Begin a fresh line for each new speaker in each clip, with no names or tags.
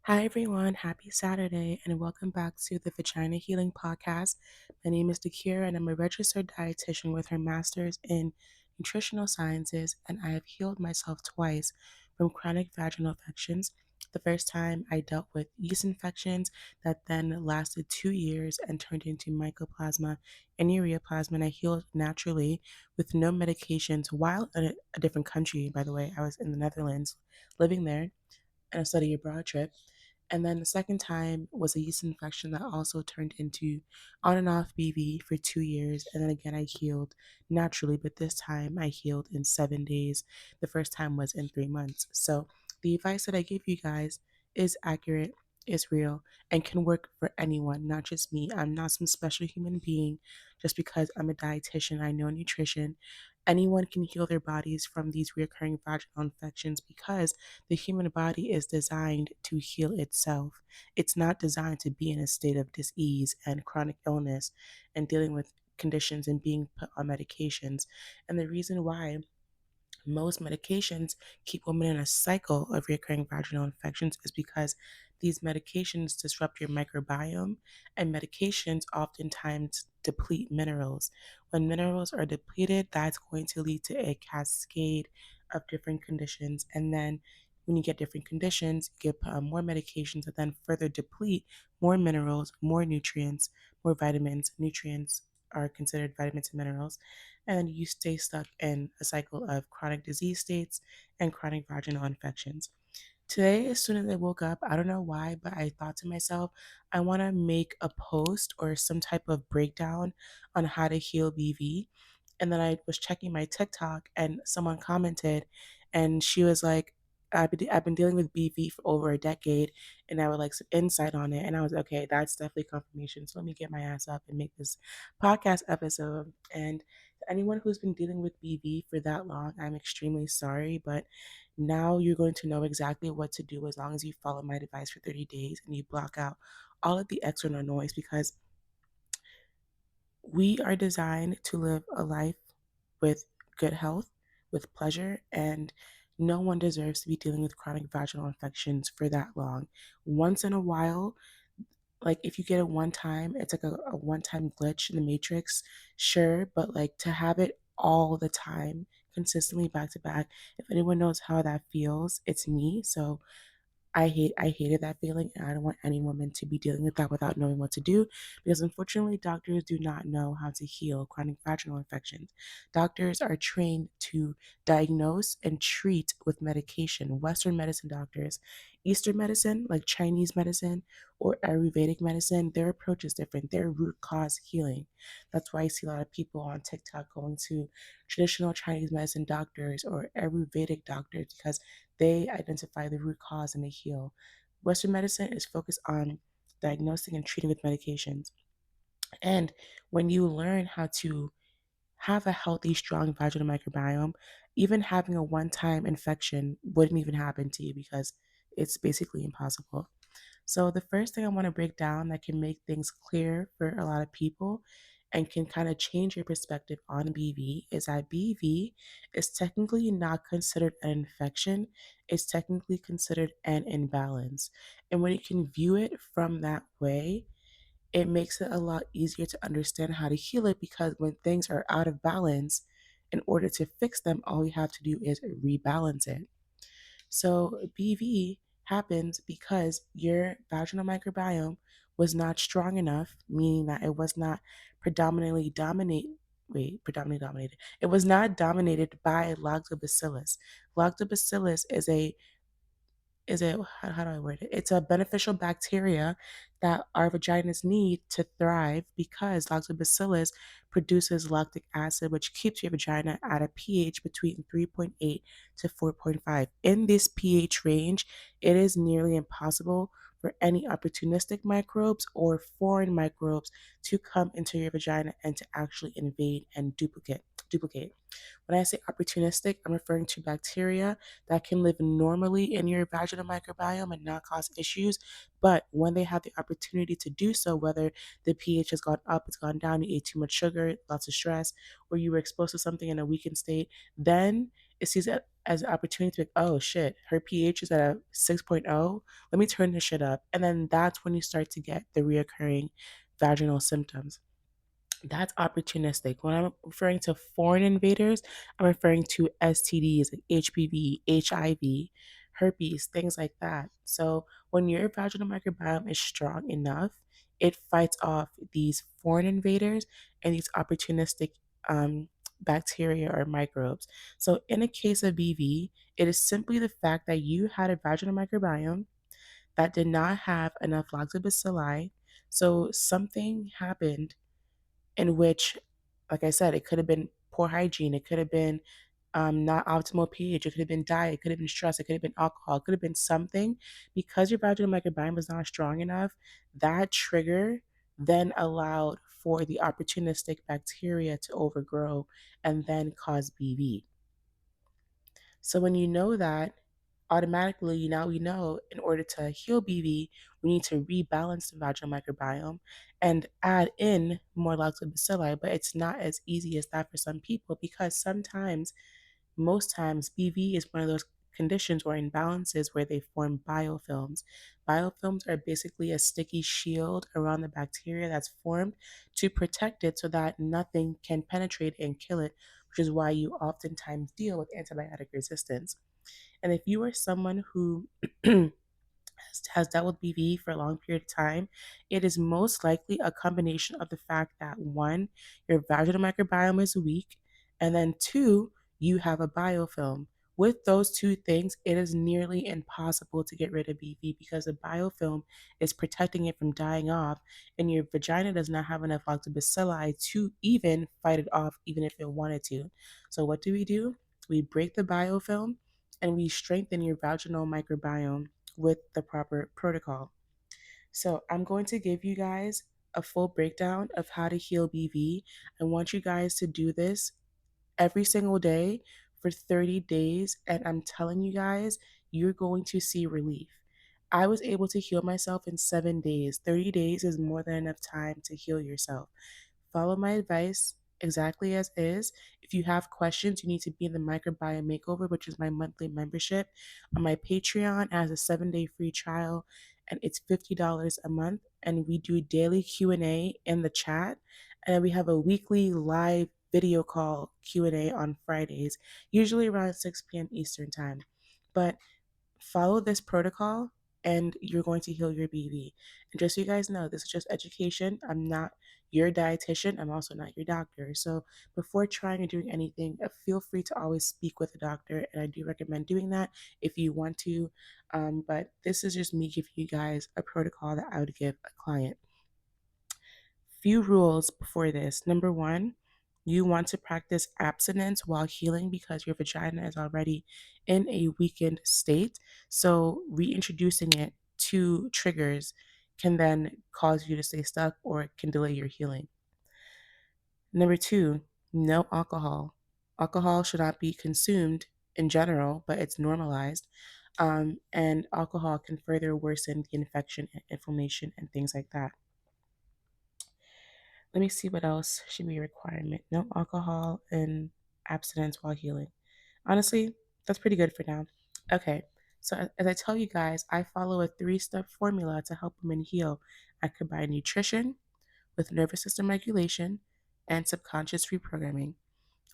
Hi, everyone. Happy Saturday, and welcome back to the Vagina Healing Podcast. My name is Dakira, and I'm a registered dietitian with her master's in nutritional sciences, and I have healed myself twice from chronic vaginal infections. The first time I dealt with yeast infections that then lasted 2 years and turned into mycoplasma and ureaplasma, and I healed naturally with no medications while in a different country. By the way, I was in the Netherlands living there and a study abroad trip. And then the second time was a yeast infection that also turned into on and off BV for 2 years. And then again, I healed naturally, but this time I healed in 7 days. The first time was in 3 months. So the advice that I give you guys is accurate, is real, and can work for anyone, not just me. I'm not some special human being just because I'm a dietitian. I know nutrition. Anyone can heal their bodies from these recurring vaginal infections because the human body is designed to heal itself. It's not designed to be in a state of disease and chronic illness and dealing with conditions and being put on medications. And the reason why most medications keep women in a cycle of recurring vaginal infections is because these medications disrupt your microbiome, and medications oftentimes deplete minerals. When minerals are depleted, that's going to lead to a cascade of different conditions. And then when you get different conditions, you get put on more medications that then further deplete more minerals, more nutrients, more vitamins. Nutrients are considered vitamins and minerals, and you stay stuck in a cycle of chronic disease states and chronic vaginal infections. Today, as soon as I woke up, I don't know why, but I thought to myself, I want to make a post or some type of breakdown on how to heal BV. And then I was checking my TikTok and someone commented, and she was like, I've been dealing with BV for over a decade, and I would like some insight on it. And I was okay, that's definitely confirmation. So let me get my ass up and make this podcast episode. And to anyone who's been dealing with BV for that long, I'm extremely sorry, but now you're going to know exactly what to do as long as you follow my advice for 30 days and you block out all of the external noise, because we are designed to live a life with good health, with pleasure, and no one deserves to be dealing with chronic vaginal infections for that long. Once in a while, like if you get it one time, it's like a one time glitch in the matrix, sure, but like to have it all the time, consistently back to back, if anyone knows how that feels, it's me. So I hated that feeling, and I don't want any woman to be dealing with that without knowing what to do, because unfortunately doctors do not know how to heal chronic vaginal infections. Doctors are trained to diagnose and treat with medication. Western medicine doctors, Eastern medicine like Chinese medicine or Ayurvedic medicine, their approach is different. They're root cause healing. That's why I see a lot of people on TikTok going to traditional Chinese medicine doctors or Ayurvedic doctors because they identify the root cause and they heal. Western medicine is focused on diagnosing and treating with medications. And when you learn how to have a healthy, strong vaginal microbiome, even having a one time infection wouldn't even happen to you because it's basically impossible. So, the first thing I want to break down that can make things clear for a lot of people and can kind of change your perspective on BV is that BV is technically not considered an infection, it's technically considered an imbalance. And when you can view it from that way, it makes it a lot easier to understand how to heal it, because when things are out of balance, in order to fix them, all you have to do is rebalance it. So BV happens because your vaginal microbiome was not strong enough, meaning that it was not predominantly dominated. It was not dominated by lactobacillus. Lactobacillus is a how do I word it? It's a beneficial bacteria that our vaginas need to thrive, because lactobacillus produces lactic acid, which keeps your vagina at a pH between 3.8 to 4.5. In this pH range, it is nearly impossible for any opportunistic microbes or foreign microbes to come into your vagina and to actually invade and duplicate. When I say opportunistic, I'm referring to bacteria that can live normally in your vaginal microbiome and not cause issues. But when they have the opportunity to do so, whether the pH has gone up, it's gone down, you ate too much sugar, lots of stress, or you were exposed to something in a weakened state, then it sees it as an opportunity to be like, oh shit, her pH is at a 6.0. Let me turn this shit up. And then that's when you start to get the reoccurring vaginal symptoms. That's opportunistic. When I'm referring to foreign invaders, I'm referring to STDs like HPV, HIV, herpes, things like that. So when your vaginal microbiome is strong enough, it fights off these foreign invaders and these opportunistic um, bacteria or microbes. So in a case of BV, it is simply the fact that you had a vaginal microbiome that did not have enough lactobacilli. So something happened in which, like I said, it could have been poor hygiene, it could have been not optimal pH, it could have been diet, it could have been stress, it could have been alcohol, it could have been something. Because your vaginal microbiome was not strong enough, that trigger then allowed for the opportunistic bacteria to overgrow and then cause BV. So when you know that, automatically now we know in order to heal BV, we need to rebalance the vaginal microbiome and add in more lactobacilli. But it's not as easy as that for some people because sometimes, most times, BV is one of those conditions or imbalances where they form biofilms. Biofilms are basically a sticky shield around the bacteria that's formed to protect it so that nothing can penetrate and kill it, which is why you oftentimes deal with antibiotic resistance. And if you are someone who has dealt with BV for a long period of time, it is most likely a combination of the fact that one, your vaginal microbiome is weak, and then two, you have a biofilm. With those two things, it is nearly impossible to get rid of BV because the biofilm is protecting it from dying off, and your vagina does not have enough lactobacilli to even fight it off, even if it wanted to. So, what do? We break the biofilm and we strengthen your vaginal microbiome with the proper protocol. So, I'm going to give you guys a full breakdown of how to heal BV. I want you guys to do this every single day for 30 days. And I'm telling you guys, you're going to see relief. I was able to heal myself in 7 days. 30 days is more than enough time to heal yourself. Follow my advice exactly as is. If you have questions, you need to be in the microbiome makeover, which is my monthly membership on my Patreon as a 7 day free trial, and it's $50 a month. And we do daily Q&A in the chat, and then we have a weekly live video call Q&A on Fridays, usually around 6 p.m. Eastern time. But follow this protocol and you're going to heal your BV. And just so you guys know, this is just education. I'm not your dietitian. I'm also not your doctor. So before trying or doing anything, feel free to always speak with a doctor. And I do recommend doing that if you want to. But this is just me giving you guys a protocol that I would give a client. Few rules before this. Number one, you want to practice abstinence while healing because your vagina is already in a weakened state. So, reintroducing it to triggers can then cause you to stay stuck or can delay your healing. Number two, no alcohol. Alcohol should not be consumed in general, but it's normalized. And alcohol can further worsen the infection and inflammation and things like that. Let me see what else should be a requirement. No alcohol and abstinence while healing. Honestly, that's pretty good for now. Okay, so as I tell you guys, I follow a 3-step formula to help women heal. I combine nutrition with nervous system regulation and subconscious reprogramming.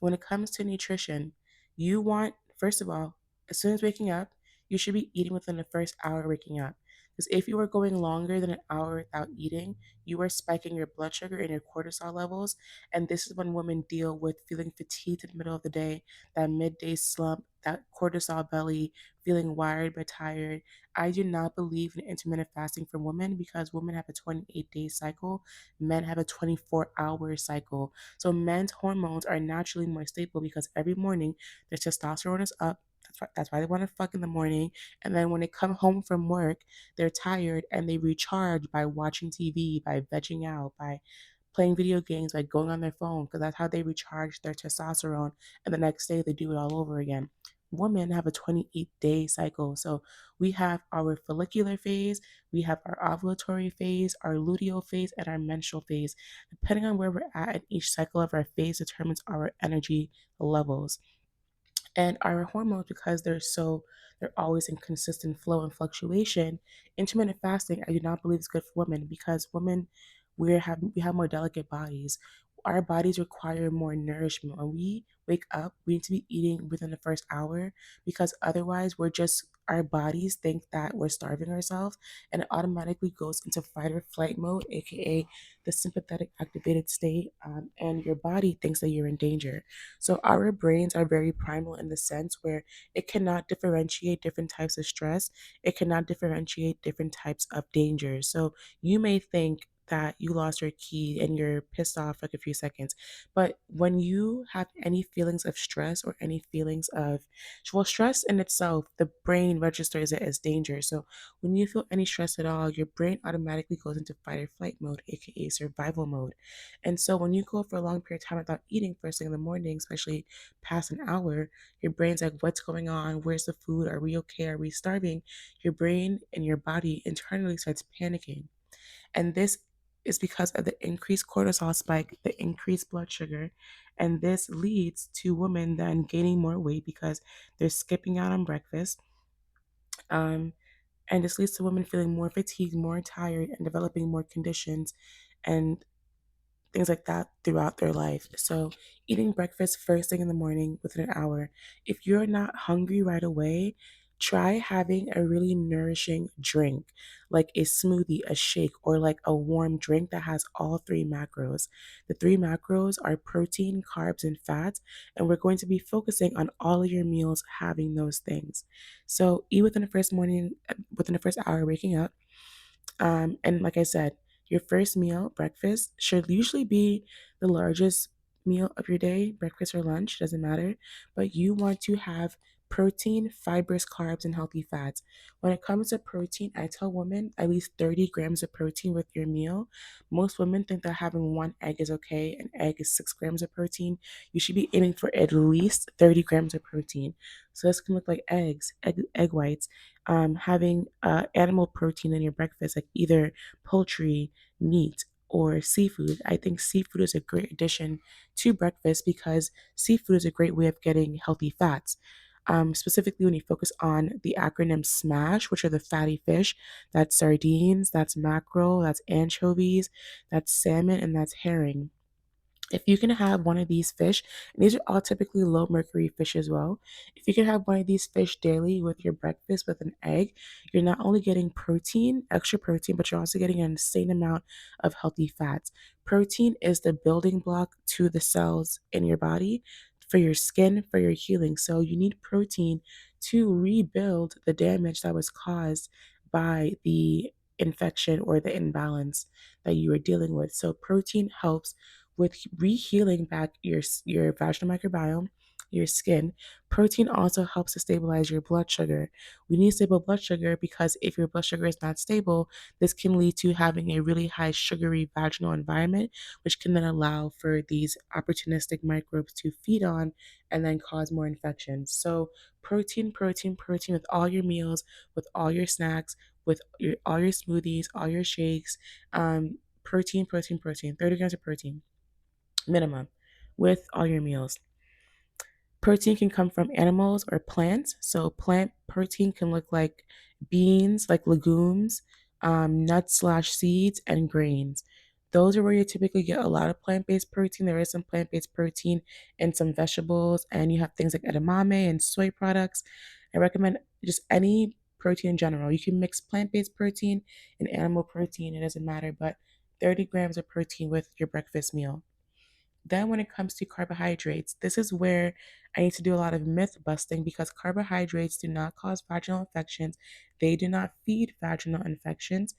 When it comes to nutrition, you want, first of all, as soon as waking up, you should be eating within the first hour of waking up. Because if you are going longer than an hour without eating, you are spiking your blood sugar and your cortisol levels. And this is when women deal with feeling fatigued in the middle of the day, that midday slump, that cortisol belly, feeling wired but tired. I do not believe in intermittent fasting for women because women have a 28-day cycle, men have a 24-hour cycle. So men's hormones are naturally more stable because every morning their testosterone is up. That's why they want to fuck in the morning. And then when they come home from work, they're tired and they recharge by watching TV, by vegging out, by playing video games, by going on their phone, because that's how they recharge their testosterone. And the next day they do it all over again. Women have a 28-day cycle. So we have our follicular phase, we have our ovulatory phase, our luteal phase, and our menstrual phase. Depending on where we're at in each cycle of our phase determines our energy levels. And our hormones, because they're always in consistent flow and fluctuation. Intermittent fasting, I do not believe is good for women, because women, we have more delicate bodies. Our bodies require more nourishment. When we wake up, we need to be eating within the first hour, because otherwise our bodies think that we're starving ourselves, and it automatically goes into fight or flight mode, aka the sympathetic activated state, and your body thinks that you're in danger. So our brains are very primal in the sense where it cannot differentiate different types of stress. It cannot differentiate different types of danger. So you may think that you lost your key and you're pissed off like a few seconds. But when you have any feelings of stress or any feelings of, well, stress in itself, the brain registers it as danger. So when you feel any stress at all, your brain automatically goes into fight or flight mode, aka survival mode. And so when you go for a long period of time without eating first thing in the morning, especially past an hour, your brain's like, what's going on? Where's the food? Are we okay? Are we starving? Your brain and your body internally starts panicking. And this is because of the increased cortisol spike, the increased blood sugar. And this leads to women then gaining more weight because they're skipping out on breakfast. Um, and this leads to women feeling more fatigued, more tired, and developing more conditions and things like that throughout their life. So, eating breakfast first thing in the morning within an hour. If you're not hungry right away, try having a really nourishing drink, like a smoothie, a shake, or like a warm drink that has all three macros. The three macros are protein, carbs, and fats, and we're going to be focusing on all of your meals having those things. So, eat within the first hour waking up. And like I said, your first meal, breakfast, should usually be the largest meal of your day, breakfast or lunch, doesn't matter. But you want to have protein, fibrous carbs, and healthy fats. When it comes to protein, I tell women at least 30 grams of protein with your meal. Most women think that having one egg is okay. An egg is 6 grams of protein. You should be aiming for at least 30 grams of protein. So this can look like egg whites, having animal protein in your breakfast, like either poultry, meat, or seafood. I think seafood is a great addition to breakfast because seafood is a great way of getting healthy fats. Specifically, when you focus on the acronym SMASH, which are the fatty fish, that's sardines, that's mackerel, that's anchovies, that's salmon, and that's herring. If you can have one of these fish, and these are all typically low mercury fish as well, if you can have one of these fish daily with your breakfast with an egg, you're not only getting protein, extra protein, but you're also getting an insane amount of healthy fats. Protein is the building block to the cells in your body for your skin, for your healing. So you need protein to rebuild the damage that was caused by the infection or the imbalance that you are dealing with. So protein helps with rehealing back your vaginal microbiome, your skin. Protein also helps to stabilize your blood sugar. We need stable blood sugar because if your blood sugar is not stable, this can lead to having a really high sugary vaginal environment, which can then allow for these opportunistic microbes to feed on and then cause more infections. So protein, protein, protein with all your meals, with all your snacks, with all your smoothies, all your shakes. Protein, protein, protein. 30 grams of protein minimum with all your meals. Protein can come from animals or plants. So plant protein can look like beans, like legumes, nuts slash seeds, and grains. Those are where you typically get a lot of plant-based protein. There is some plant-based protein in some vegetables, and you have things like edamame and soy products. I recommend just any protein in general. You can mix plant-based protein and animal protein, it doesn't matter, but 30 grams of protein with your breakfast meal. Then, when it comes to carbohydrates, this is where I need to do a lot of myth busting because carbohydrates do not cause vaginal infections. They do not feed vaginal infections.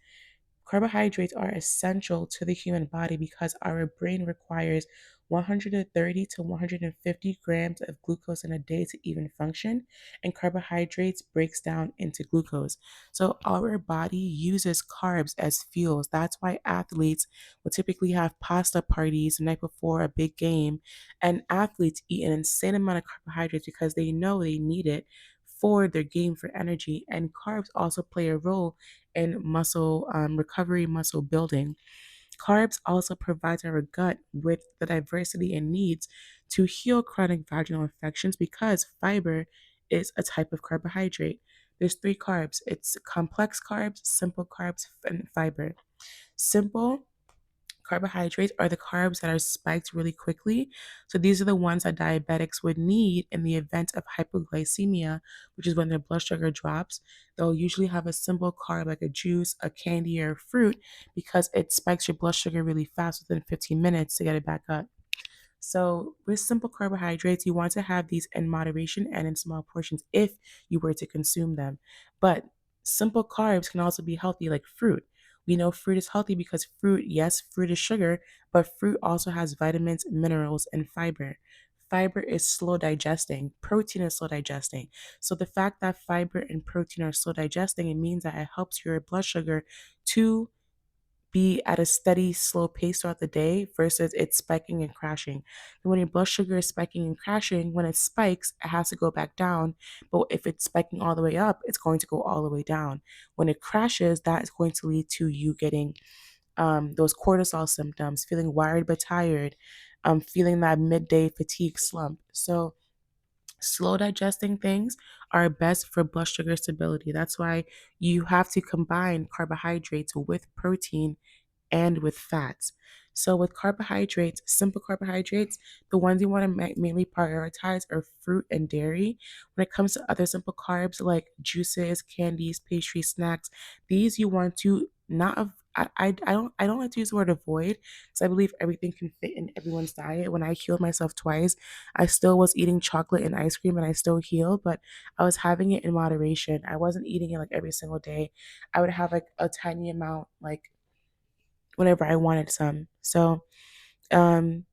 Carbohydrates are essential to the human body because our brain requires 130 to 150 grams of glucose in a day to even function, and carbohydrates breaks down into glucose. So our body uses carbs as fuels. That's why athletes will typically have pasta parties the night before a big game, and athletes eat an insane amount of carbohydrates because they know they need it for their game for energy. And carbs also play a role in muscle recovery, muscle building. Carbs also provide our gut with the diversity it needs to heal chronic vaginal infections because fiber is a type of carbohydrate. There's three carbs. It's complex carbs, simple carbs, and fiber. Simple carbohydrates are the carbs that are spiked really quickly. So these are the ones that diabetics would need in the event of hypoglycemia, which is when their blood sugar drops. They'll usually have a simple carb like a juice, a candy, or a fruit because it spikes your blood sugar really fast within 15 minutes to get it back up. So, with simple carbohydrates, you want to have these in moderation and in small portions if you were to consume them. But simple carbs can also be healthy, like fruit. We know fruit is healthy because fruit, yes, fruit is sugar, but fruit also has vitamins, minerals, and fiber. Fiber is slow digesting. Protein is slow digesting. So the fact that fiber and protein are slow digesting, it means that it helps your blood sugar to be at a steady, slow pace throughout the day versus it spiking and crashing. And when your blood sugar is spiking and crashing, when it spikes, it has to go back down. But if it's spiking all the way up, it's going to go all the way down. When it crashes, that is going to lead to you getting those cortisol symptoms, feeling wired but tired, feeling that midday fatigue slump. So, slow digesting things are best for blood sugar stability. That's why you have to combine carbohydrates with protein and with fats. So, with carbohydrates, simple carbohydrates, the ones you want to mainly prioritize are fruit and dairy. When it comes to other simple carbs like juices, candies, pastries, snacks, these you want to not. I don't like to use the word avoid because I believe everything can fit in everyone's diet. When I healed myself twice, I still was eating chocolate and ice cream and I still healed, but I was having it in moderation. I wasn't eating it like every single day. I would have like a tiny amount, like whenever I wanted some. So, um,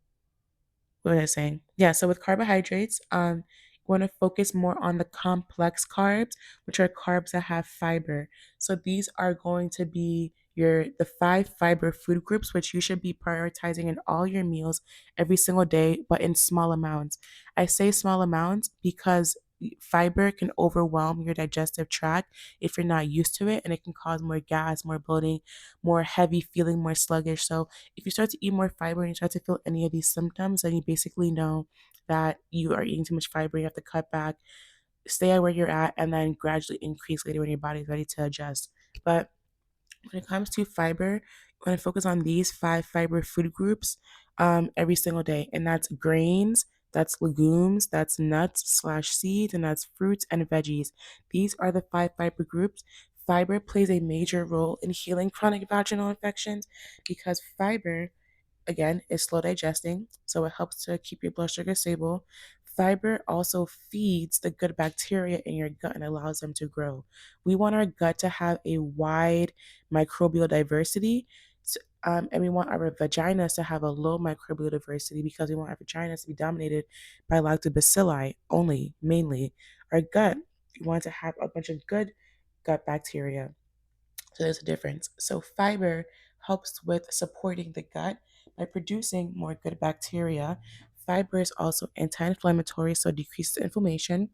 what was I saying? Yeah, so with carbohydrates, you want to focus more on the complex carbs, which are carbs that have fiber. So these are going to be the five fiber food groups, which you should be prioritizing in all your meals every single day, but in small amounts. I say small amounts because fiber can overwhelm your digestive tract if you're not used to it, and it can cause more gas, more bloating, more heavy feeling, more sluggish. So if you start to eat more fiber and you start to feel any of these symptoms, then you basically know that you are eating too much fiber. You have to cut back, stay at where you're at, and then gradually increase later when your body's ready to adjust. But when it comes to fiber, you want to focus on these five fiber food groups every single day, and that's grains, that's legumes, that's nuts slash seeds, and that's fruits and veggies. These are the five fiber groups. Fiber plays a major role in healing chronic vaginal infections because fiber again, is slow digesting, so it helps to keep your blood sugar stable. Fiber also feeds the good bacteria in your gut and allows them to grow. We want our gut to have a wide microbial diversity, and we want our vaginas to have a low microbial diversity because we want our vaginas to be dominated by lactobacilli only, mainly. Our gut, we want to have a bunch of good gut bacteria. So there's a difference. So fiber helps with supporting the gut by producing more good bacteria. Fiber is also anti-inflammatory, so decreases inflammation.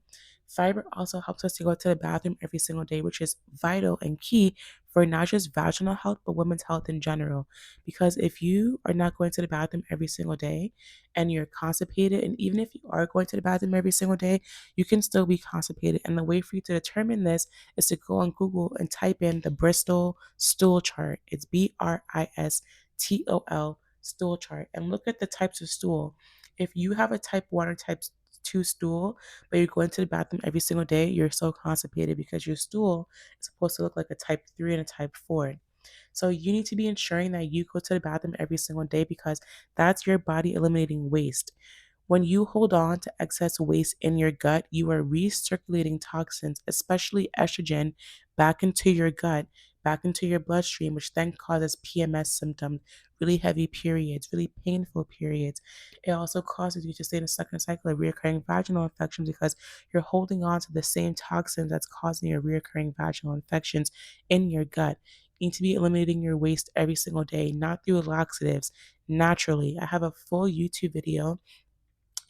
Fiber also helps us to go to the bathroom every single day, which is vital and key for not just vaginal health, but women's health in general. Because if you are not going to the bathroom every single day and you're constipated, and even if you are going to the bathroom every single day, you can still be constipated. And the way for you to determine this is to go on Google and type in the Bristol stool chart. It's Bristol stool chart, and look at the types of stool. If you have a type 1 or type 2 stool, but you're going to the bathroom every single day, you're so constipated because your stool is supposed to look like a type 3 and a type 4. So you need to be ensuring that you go to the bathroom every single day because that's your body eliminating waste. When you hold on to excess waste in your gut, you are recirculating toxins, especially estrogen, back into your gut, back into your bloodstream, which then causes PMS symptoms, really heavy periods, really painful periods. It also causes you to stay in a second cycle of recurring vaginal infections because you're holding on to the same toxins that's causing your recurring vaginal infections in your gut. You need to be eliminating your waste every single day, not through laxatives, naturally. I have a full YouTube video.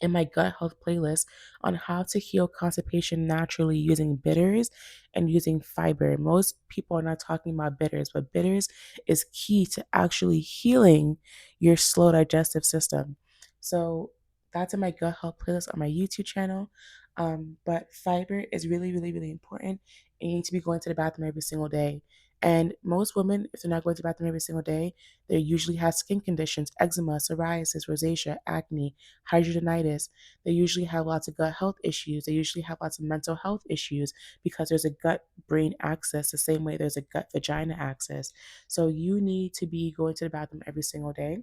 in my gut health playlist on how to heal constipation naturally using bitters and using fiber. Most people are not talking about bitters, but bitters is key to actually healing your slow digestive system. So that's in my gut health playlist on my YouTube channel. But fiber is really, really, really important. And you need to be going to the bathroom every single day. And most women, if they're not going to the bathroom every single day, they usually have skin conditions, eczema, psoriasis, rosacea, acne, hidradenitis. They usually have lots of gut health issues. They usually have lots of mental health issues because there's a gut brain axis the same way there's a gut vagina axis. So you need to be going to the bathroom every single day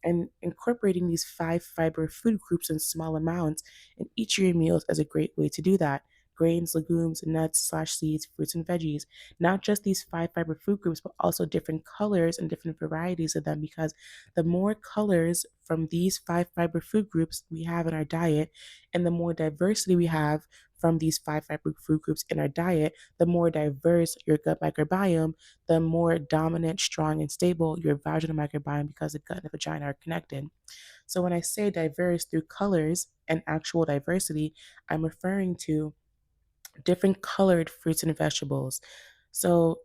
and incorporating these 5 fiber food groups in small amounts in each of your meals is a great way to do that. Grains, legumes, nuts/seeds, fruits, and veggies. Not just these 5 fiber food groups, but also different colors and different varieties of them, because the more colors from these 5 fiber food groups we have in our diet, and the more diversity we have from these 5 fiber food groups in our diet, the more diverse your gut microbiome, the more dominant, strong, and stable your vaginal microbiome, because the gut and the vagina are connected. So when I say diverse through colors and actual diversity, I'm referring to different colored fruits and vegetables. So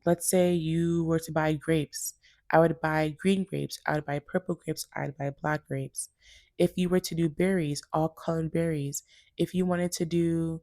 let's say you were to buy grapes. I would buy green grapes, I would buy purple grapes, I would buy black grapes. If you were to do berries, all colored berries. If you wanted to do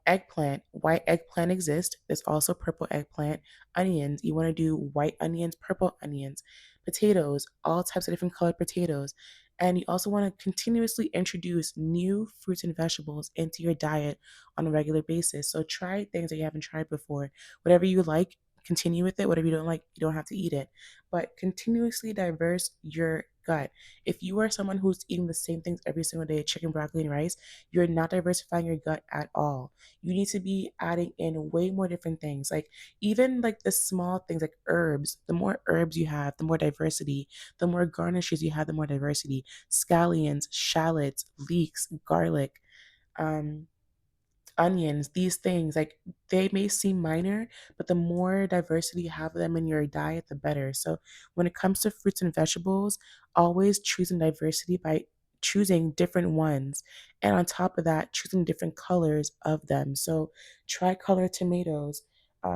eggplant, white eggplant exists. There's also purple eggplant. Onions, you want to do white onions, purple onions. Potatoes, all types of different colored potatoes. And you also want to continuously introduce new fruits and vegetables into your diet on a regular basis. So try things that you haven't tried before. Whatever you like, continue with it. Whatever you don't like, you don't have to eat it. But continuously diverse your gut. If you are someone who's eating the same things every single day, chicken, broccoli, and rice, you're not diversifying your gut at all. You need to be adding in way more different things. Like even like the small things like herbs. The more herbs you have, the more diversity. The more garnishes you have, the more diversity. Scallions, shallots, leeks, garlic. Um, Onions, these things, like they may seem minor, but the more diversity you have of them in your diet, the better. So when it comes to fruits and vegetables, always choosing diversity by choosing different ones. And on top of that, choosing different colors of them. So tricolor tomatoes,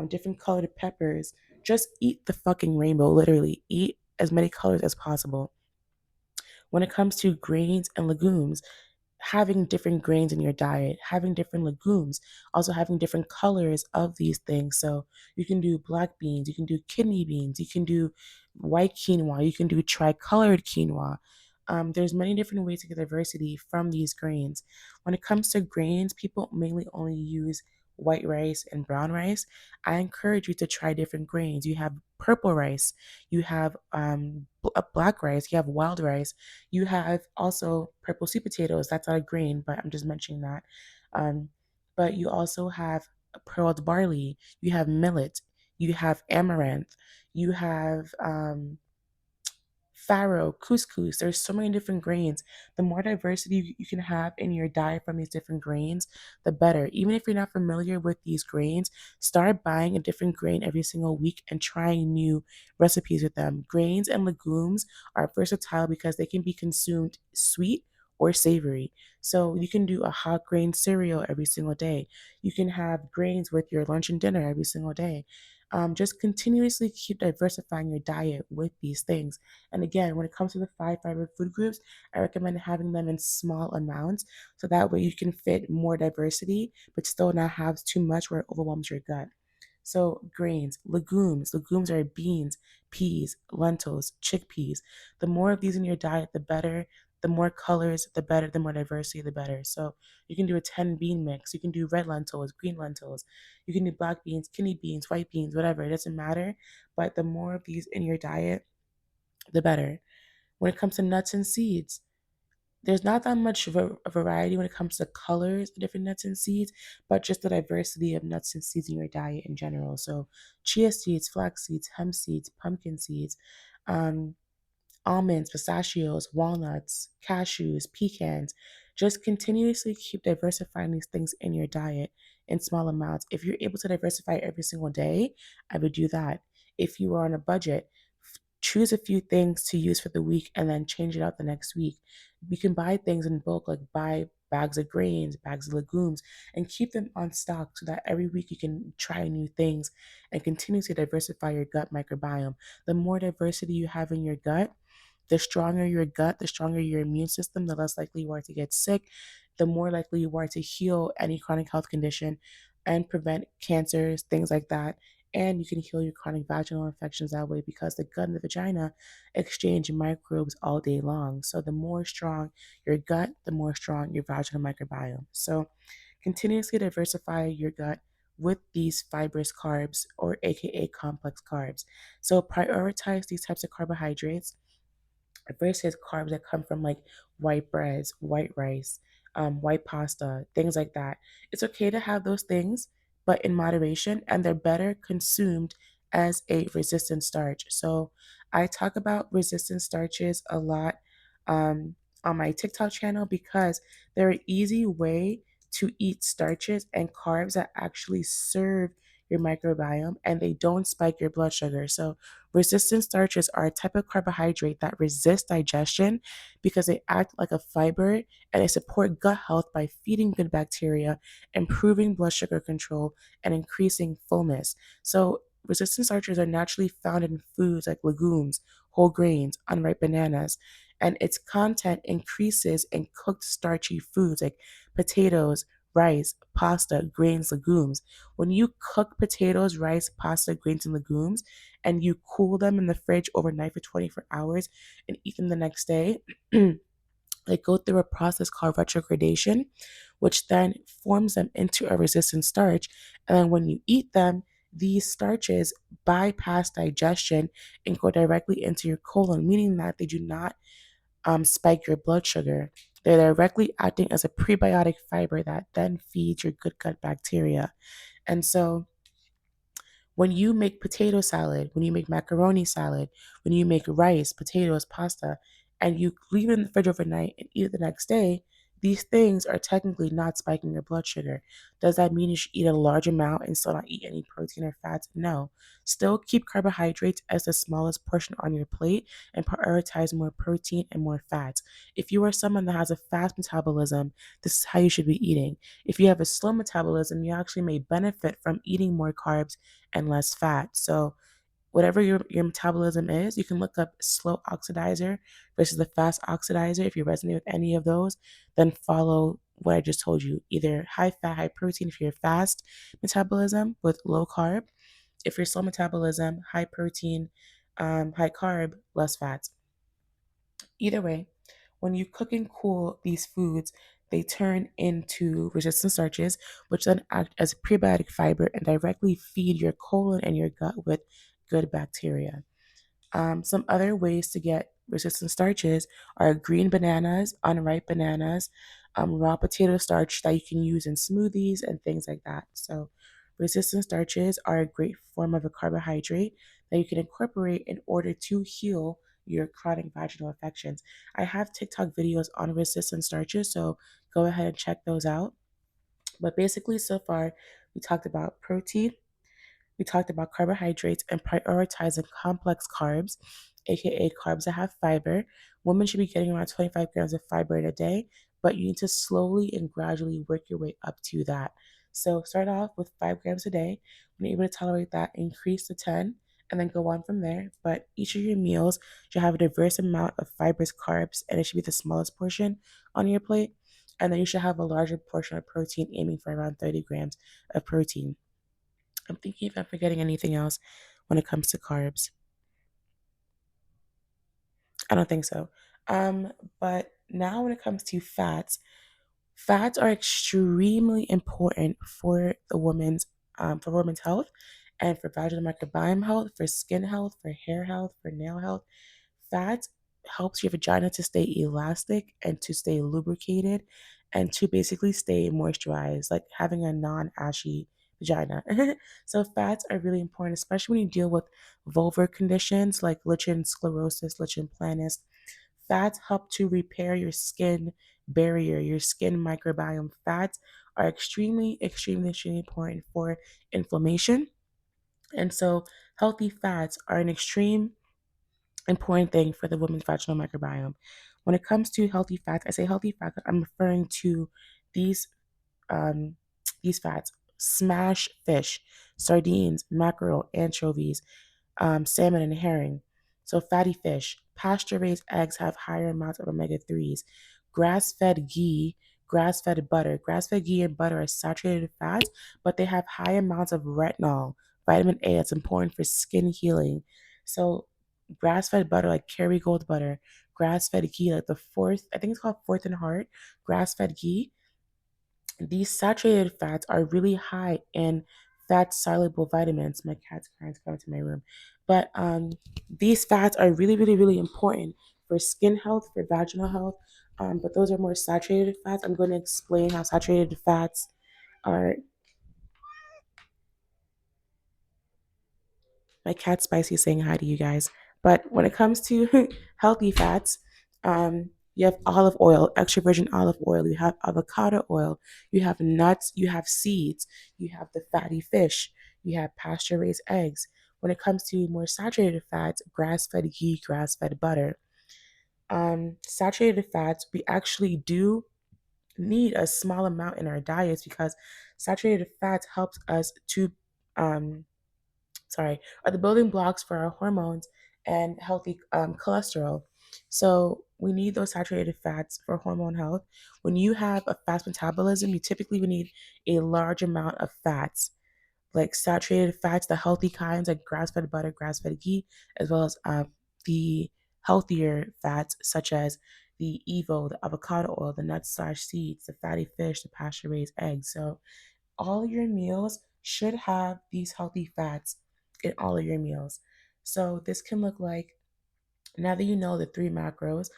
different colored peppers. Just eat the fucking rainbow, literally. Eat as many colors as possible. When it comes to grains and legumes, having different grains in your diet, having different legumes, also having different colors of these things. So you can do black beans, you can do kidney beans, you can do white quinoa, you can do tricolored quinoa. There's many different ways to get diversity from these grains. When it comes to grains, people mainly only use white rice and brown rice. I encourage you to try different grains. You have purple rice, you have black rice, you have wild rice, you have also purple sweet potatoes. That's not a grain, but I'm just mentioning that. Um, but you also have pearled barley, you have millet, you have amaranth, you have farro, couscous. There's so many different grains. The more diversity you can have in your diet from these different grains, the better. Even if you're not familiar with these grains, start buying a different grain every single week and trying new recipes with them. Grains and legumes are versatile because they can be consumed sweet or savory. So you can do a hot grain cereal every single day. You can have grains with your lunch and dinner every single day. Just continuously keep diversifying your diet with these things. And again, when it comes to the 5 fiber food groups, I recommend having them in small amounts so that way you can fit more diversity, but still not have too much where it overwhelms your gut. So, grains, legumes. Legumes are beans, peas, lentils, chickpeas. The more of these in your diet, the better. The more colors, the better. The more diversity, the better. So, you can do a 10 bean mix. You can do red lentils, green lentils. You can do black beans, kidney beans, white beans, whatever. It doesn't matter. But the more of these in your diet, the better. When it comes to nuts and seeds, there's not that much of a variety when it comes to colors of different nuts and seeds, but just the diversity of nuts and seeds in your diet in general. So, chia seeds, flax seeds, hemp seeds, pumpkin seeds, um, almonds, pistachios, walnuts, cashews, pecans. Just continuously keep diversifying these things in your diet in small amounts. If you're able to diversify every single day, I would do that. If you are on a budget, choose a few things to use for the week and then change it out the next week. You can buy things in bulk, like buy bags of grains, bags of legumes, and keep them on stock so that every week you can try new things and continue to diversify your gut microbiome. The more diversity you have in your gut, the stronger your gut, the stronger your immune system, the less likely you are to get sick, the more likely you are to heal any chronic health condition and prevent cancers, things like that. And you can heal your chronic vaginal infections that way because the gut and the vagina exchange microbes all day long. So the more strong your gut, the more strong your vaginal microbiome. So continuously diversify your gut with these fibrous carbs, or AKA complex carbs. So prioritize these types of carbohydrates versus carbs that come from like white breads, white rice, white pasta, things like that. It's okay to have those things, but in moderation, and they're better consumed as a resistant starch. So I talk about resistant starches a lot um, on my TikTok channel because they're an easy way to eat starches and carbs that actually serve your microbiome and they don't spike your blood sugar. So resistant starches are a type of carbohydrate that resist digestion because they act like a fiber and they support gut health by feeding good bacteria, improving blood sugar control, and increasing fullness. So, resistant starches are naturally found in foods like legumes, whole grains, unripe bananas, and its content increases in cooked starchy foods like potatoes, rice, pasta, grains, legumes. When you cook potatoes, rice, pasta, grains, and legumes, and you cool them in the fridge overnight for 24 hours and eat them the next day, they go through a process called retrogradation, which then forms them into a resistant starch. And then when you eat them, these starches bypass digestion and go directly into your colon, meaning that they do not spike your blood sugar. They're directly acting as a prebiotic fiber that then feeds your good gut bacteria. And so when you make potato salad, when you make macaroni salad, when you make rice, potatoes, pasta, and you leave it in the fridge overnight and eat it the next day, these things are technically not spiking your blood sugar. Does that mean you should eat a large amount and still not eat any protein or fats? No. Still keep carbohydrates as the smallest portion on your plate and prioritize more protein and more fats. If you are someone that has a fast metabolism, this is how you should be eating. If you have a slow metabolism, you actually may benefit from eating more carbs and less fat. So whatever your metabolism is, you can look up slow oxidizer versus the fast oxidizer. If you resonate with any of those, then follow what I just told you. Either high fat, high protein if you're fast metabolism with low carb. If you're slow metabolism, high protein, high carb, less fats. Either way, when you cook and cool these foods, they turn into resistant starches, which then act as prebiotic fiber and directly feed your colon and your gut with good bacteria. Some other ways to get resistant starches are green bananas, unripe bananas, raw potato starch that you can use in smoothies and things like that. So, resistant starches are a great form of a carbohydrate that you can incorporate in order to heal your chronic vaginal infections. I have TikTok videos on resistant starches, so go ahead and check those out. But basically, so far, we talked about protein, we talked about carbohydrates and prioritizing complex carbs, aka carbs that have fiber. Women should be getting around 25 grams of fiber in a day, but you need to slowly and gradually work your way up to that. So start off with 5 grams a day. When you're able to tolerate that, increase to 10 and then go on from there. But each of your meals should have a diverse amount of fibrous carbs, and it should be the smallest portion on your plate. And then you should have a larger portion of protein, aiming for around 30 grams of protein. I'm thinking if I'm forgetting anything else when it comes to carbs. I don't think so. But now when it comes to fats, fats are extremely important for women's health and for vaginal microbiome health, for skin health, for hair health, for nail health. Fat helps your vagina to stay elastic and to stay lubricated and to basically stay moisturized, like having a non ashy vagina. So, fats are really important, especially when you deal with vulvar conditions like lichen sclerosis, lichen planus. Fats help to repair your skin barrier, your skin microbiome. Fats are extremely important for inflammation. And so, healthy fats are an extreme important thing for the women's vaginal microbiome. When it comes to healthy fats, I say healthy fats, I'm referring to these um, these fats: smash fish, sardines, mackerel, anchovies, salmon, and herring. So fatty fish. Pasture-raised eggs have higher amounts of omega-3s. Grass-fed ghee, grass-fed butter. Grass-fed ghee and butter are saturated fats, but they have high amounts of retinol, vitamin A. That's important for skin healing. So grass-fed butter, like Kerrygold butter, grass-fed ghee, like the fourth, I think it's called Fourth and Heart, grass-fed ghee. These saturated fats are really high in fat soluble vitamins. My cat's trying to come into my room. But these fats are really, really, really important for skin health, for vaginal health. But those are more saturated fats. I'm going to explain how saturated fats are. My cat Spicy is saying hi to you guys. But when it comes to healthy fats, you have olive oil, extra virgin olive oil, you have avocado oil, you have nuts, you have seeds, you have the fatty fish, you have pasture raised eggs. When it comes to more saturated fats, grass fed ghee, grass fed butter. Saturated fats, we actually do need a small amount in our diets because saturated fats helps us to um, are the building blocks for our hormones and healthy cholesterol. So we need those saturated fats for hormone health. When you have a fast metabolism, you typically would need a large amount of fats, like saturated fats, the healthy kinds like grass-fed butter, grass-fed ghee, as well as the healthier fats such as the evo, the avocado oil, the nuts slash seeds, the fatty fish, the pasture-raised eggs. So all your meals should have these healthy fats in all of your meals. So this can look like, now that you know the three macros,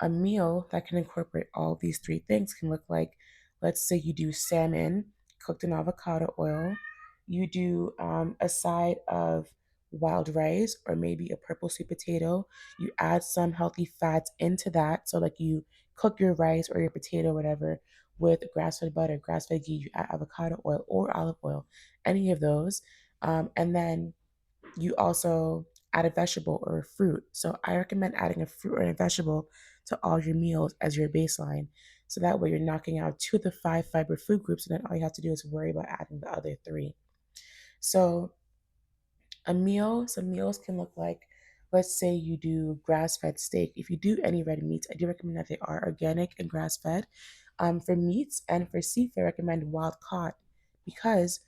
a meal that can incorporate all these three things can look like, let's say you do salmon cooked in avocado oil, you do a side of wild rice or maybe a purple sweet potato. You add some healthy fats into that. So, like you cook your rice or your potato, whatever, with grass fed butter, grass fed ghee, you add avocado oil or olive oil, any of those. And then you also add a vegetable or a fruit. So I recommend adding a fruit or a vegetable to all your meals as your baseline. So that way you're knocking out two of the five fiber food groups, and then all you have to do is worry about adding the other three. So some meals can look like, let's say you do grass-fed steak. If you do any red meats, I do recommend that they are organic and grass-fed. For meats and for seafood, I recommend wild caught because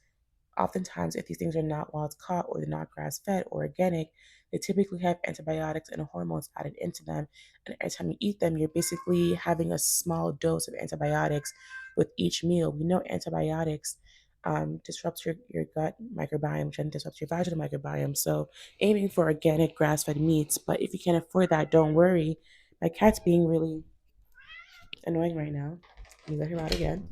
oftentimes, if these things are not wild caught or they're not grass fed or organic, they typically have antibiotics and hormones added into them. And every time you eat them, you're basically having a small dose of antibiotics with each meal. We know antibiotics disrupts your gut microbiome, which then disrupts your vaginal microbiome. So, aiming for organic grass fed meats. But if you can't afford that, don't worry. My cat's being really annoying right now. Let me let her out again.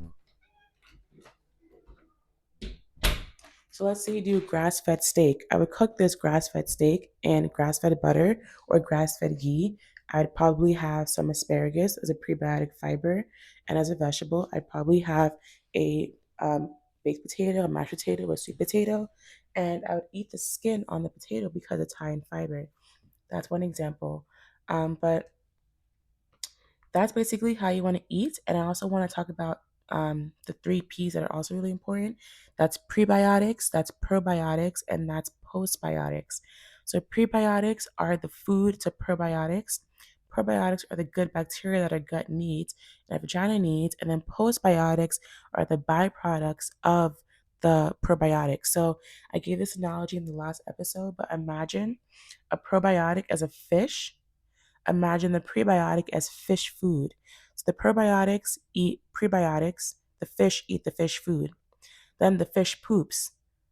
So let's say you do grass fed steak. I would cook this grass fed steak in grass fed butter or grass fed ghee. I'd probably have some asparagus as a prebiotic fiber. And as a vegetable, I'd probably have a baked potato, a mashed potato, a sweet potato. And I would eat the skin on the potato because it's high in fiber. That's one example. But that's basically how you want to eat. And I also want to talk about the three P's that are also really important. That's prebiotics, that's probiotics, and that's postbiotics. So prebiotics are the food to probiotics. Probiotics are the good bacteria that our gut needs and our vagina needs. And then postbiotics are the byproducts of the probiotics. So I gave this analogy in the last episode, but imagine a probiotic as a fish. Imagine the prebiotic as fish food. So the probiotics eat prebiotics, the fish eat the fish food. Then the fish poops.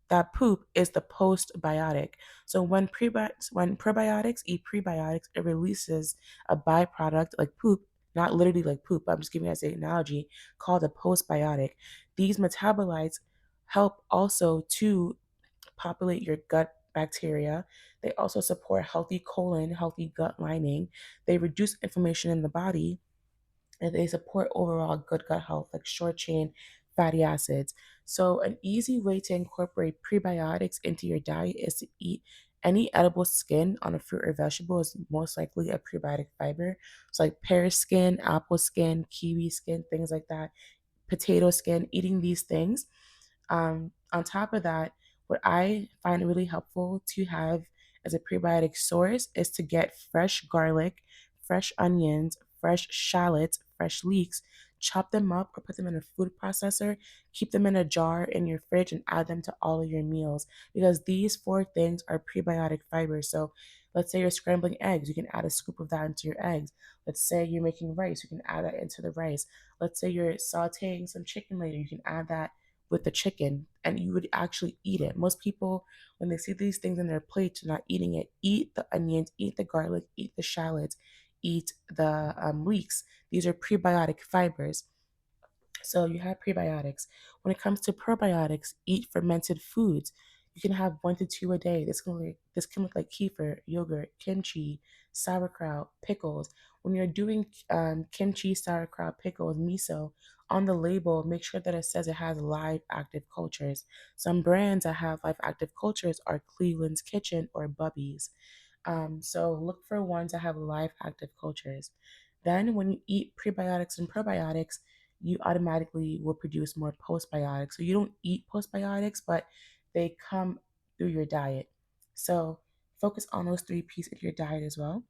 That poop is the postbiotic. So when probiotics eat prebiotics, it releases a byproduct like poop, not literally like poop, but I'm just giving you as an analogy, called a postbiotic. These metabolites help also to populate your gut bacteria. They also support healthy colon, healthy gut lining. They reduce inflammation in the body, and they support overall good gut health, like short chain fatty acids. So, an easy way to incorporate prebiotics into your diet is to eat Any edible skin on a fruit or vegetable is most likely a prebiotic fiber. So, like pear skin, apple skin, kiwi skin, things like that, potato skin, eating these things. On top of that, what I find really helpful to have as a prebiotic source is to get fresh garlic, fresh onions, fresh shallots, fresh leeks, chop them up or put them in a food processor, keep them in a jar in your fridge, and add them to all of your meals because these four things are prebiotic fibers. So, let's say you're scrambling eggs, you can add a scoop of that into your eggs. Let's say you're making rice, you can add that into the rice. Let's say you're sauteing some chicken later, you can add that with the chicken and you would actually eat it. Most people, when they see these things in their plates, are not eating it. Eat the onions, eat the garlic, eat the shallots, eat the leeks. These are prebiotic fibers. So you have prebiotics. When it comes to probiotics, eat fermented foods. You can have 1 to 2 a day. This can look like kefir, yogurt, kimchi, sauerkraut, pickles. When you're doing kimchi, sauerkraut, pickles, miso, on the label, make sure that it says it has live active cultures. Some brands that have live active cultures are Cleveland's Kitchen or Bubby's. So look for ones that have live active cultures. Then, when you eat prebiotics and probiotics, you automatically will produce more postbiotics. So you don't eat postbiotics, but they come through your diet. So focus on those three pieces of your diet as well.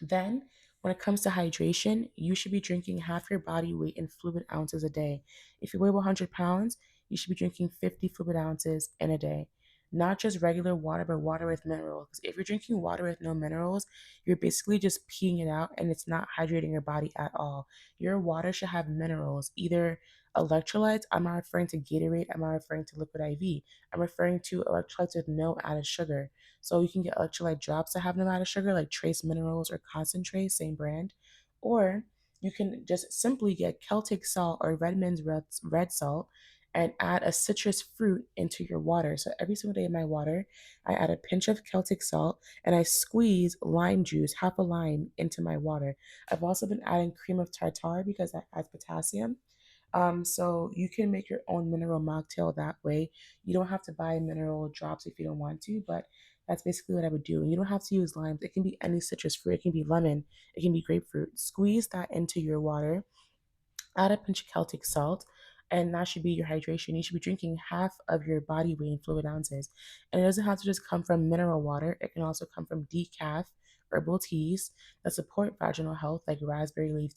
Then, when it comes to hydration, you should be drinking half your body weight in fluid ounces a day. If you weigh 100 pounds, you should be drinking 50 fluid ounces in a day. Not just regular water, but water with minerals. Because if you're drinking water with no minerals, you're basically just peeing it out and it's not hydrating your body at all. Your water should have minerals, either electrolytes. I'm not referring to Gatorade, I'm not referring to liquid IV. I'm referring to electrolytes with no added sugar. So you can get electrolyte drops that have no added sugar, like trace minerals or concentrate, same brand. Or you can just simply get Celtic salt or Redmond's red salt and add a citrus fruit into your water. So every single day in my water, I add a pinch of Celtic salt and I squeeze lime juice, half a lime, into my water. I've also been adding cream of tartar because that adds potassium. So you can make your own mineral mocktail that way. You don't have to buy mineral drops if you don't want to, but that's basically what I would do. And you don't have to use limes. It can be any citrus fruit. It can be lemon. It can be grapefruit. Squeeze that into your water. Add a pinch of Celtic salt, and that should be your hydration. You should be drinking half of your body weight in fluid ounces. And it doesn't have to just come from mineral water. It can also come from decaf herbal teas that support vaginal health, like raspberry leaf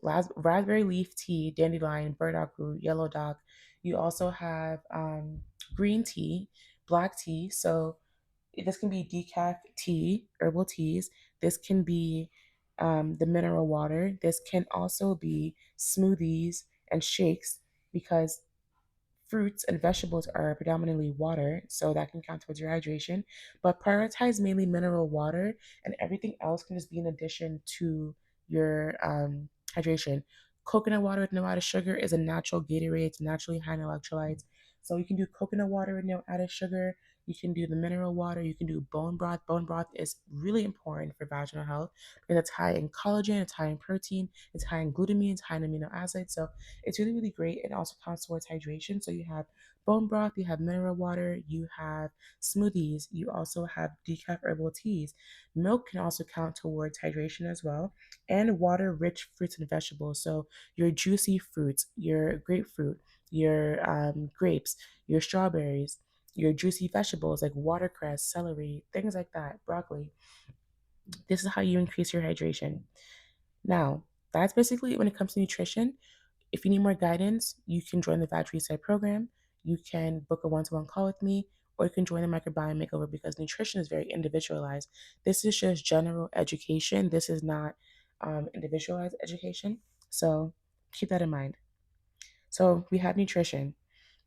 raspberry leaf tea, dandelion, burdock root, yellow dock. You also have green tea, black tea. So this can be decaf tea, herbal teas. This can be the mineral water. This can also be smoothies and shakes because fruits and vegetables are predominantly water, so that can count towards your hydration. But prioritize mainly mineral water, and everything else can just be in addition to your hydration. Coconut water with no added sugar is a natural Gatorade. It's naturally high in electrolytes. So you can do coconut water with no added sugar. You can do the mineral water. You can do bone broth. Bone broth is really important for vaginal health because it's high in collagen, it's high in protein, it's high in glutamine, it's high in amino acids. So it's really, really great. It also counts towards hydration. So you have bone broth, you have mineral water, you have smoothies, you also have decaf herbal teas. Milk can also count towards hydration as well, and water rich fruits and vegetables. So your juicy fruits, your grapefruit, your grapes, your strawberries, your juicy vegetables like watercress, celery, things like that, broccoli. This is how you increase your hydration. Now, that's basically when it comes to nutrition. If you need more guidance, you can join the Vaj Reset program. You can book a one-to-one call with me, or you can join the microbiome makeover because nutrition is very individualized. This is just general education. This is not individualized education. So keep that in mind. So we have nutrition.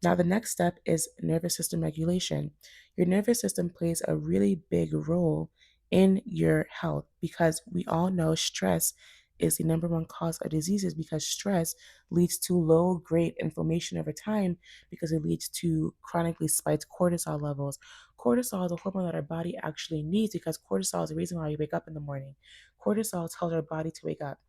Now, the next step is nervous system regulation. Your nervous system plays a really big role in your health because we all know stress is the number one cause of diseases because stress leads to low grade inflammation over time because it leads to chronically spiked cortisol levels. Cortisol is a hormone that our body actually needs because cortisol is the reason why we wake up in the morning. Cortisol tells our body to wake up.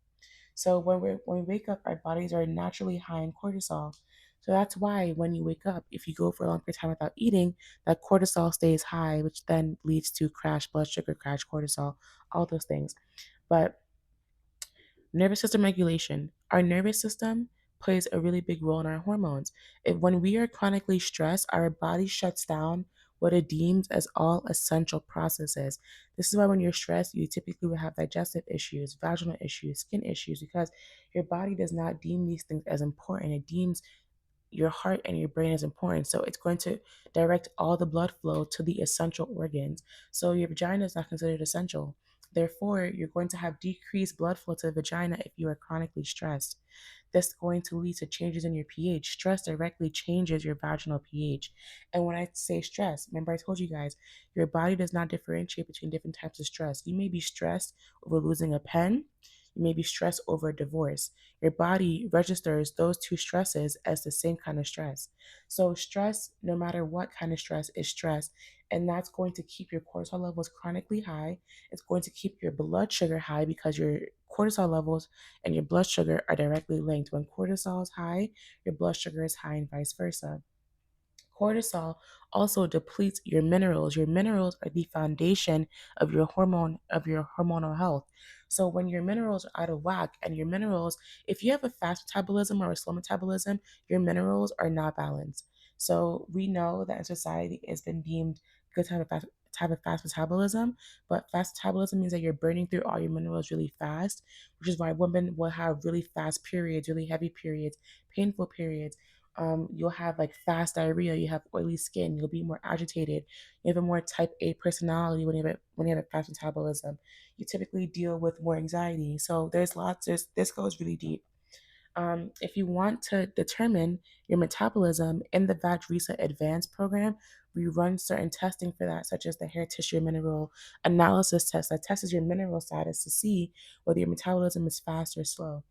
So when we wake up, our bodies are naturally high in cortisol. So that's why when you wake up, if you go for a long period of time without eating, that cortisol stays high, which then leads to crash blood sugar, crash cortisol, all those things. But nervous system regulation. Our nervous system plays a really big role in our hormones. When we are chronically stressed, our body shuts down what it deems as all essential processes. This is why when you're stressed, you typically will have digestive issues, vaginal issues, skin issues, because your body does not deem these things as important. It deems your heart and your brain is important. So it's going to direct all the blood flow to the essential organs. So your vagina is not considered essential. Therefore, you're going to have decreased blood flow to the vagina if you are chronically stressed. This is going to lead to changes in your pH. Stress directly changes your vaginal pH. And when I say stress, remember I told you guys, your body does not differentiate between different types of stress. You may be stressed over losing a pen. You may be stressed over a divorce. Your body registers those two stresses as the same kind of stress. So, stress, no matter what kind of stress, is stress. And that's going to keep your cortisol levels chronically high. It's going to keep your blood sugar high because your cortisol levels and your blood sugar are directly linked. When cortisol is high, your blood sugar is high, and vice versa. Cortisol also depletes your minerals. Your minerals are the foundation of your hormonal health. So when your minerals are out of whack and your minerals, if you have a fast metabolism or a slow metabolism, your minerals are not balanced. So we know that in society it's been deemed good to have a fast metabolism, but fast metabolism means that you're burning through all your minerals really fast, which is why women will have really fast periods, really heavy periods, painful periods. You'll have like fast diarrhea, you have oily skin, you'll be more agitated, you have a more type A personality when you have a fast metabolism. You typically deal with more anxiety. So this goes really deep. If you want to determine your metabolism in the Vaj Reset Advance program, we run certain testing for that, such as the hair tissue mineral analysis test that tests your mineral status to see whether your metabolism is fast or slow.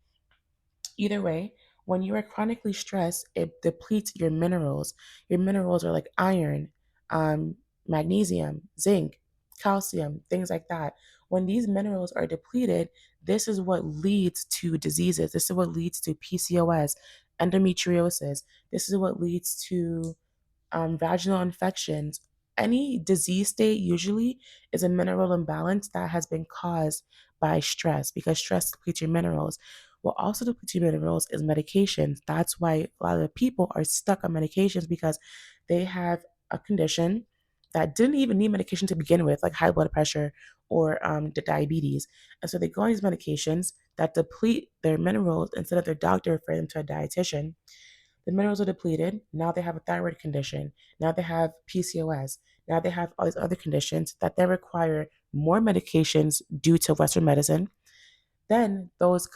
Either way, when you are chronically stressed, it depletes your minerals. Your minerals are like iron, um, magnesium, zinc, calcium, things like that. When these minerals are depleted, this is what leads to diseases. This is what leads to PCOS, endometriosis. This is what leads to vaginal infections. Any disease state usually is a mineral imbalance that has been caused by stress because stress depletes your minerals. What also depletes your minerals is medications. That's why a lot of people are stuck on medications because they have a condition that didn't even need medication to begin with, like high blood pressure or the diabetes. And so they go on these medications that deplete their minerals instead of their doctor referring them to a dietitian. The minerals are depleted. Now they have a thyroid condition. Now they have PCOS. Now they have all these other conditions that they require more medications due to Western medicine. Then those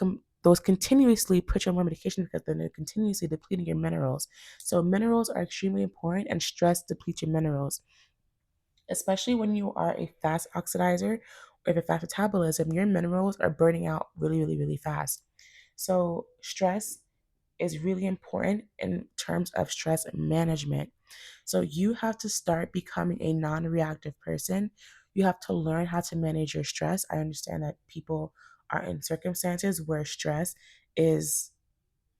continuously put you on more medication because then they're continuously depleting your minerals. So minerals are extremely important, and stress depletes your minerals, especially when you are a fast oxidizer or if a fast metabolism. Your minerals are burning out really, really, really fast. So stress is really important in terms of stress management. So you have to start becoming a non-reactive person. You have to learn how to manage your stress. I understand that people are in circumstances where stress is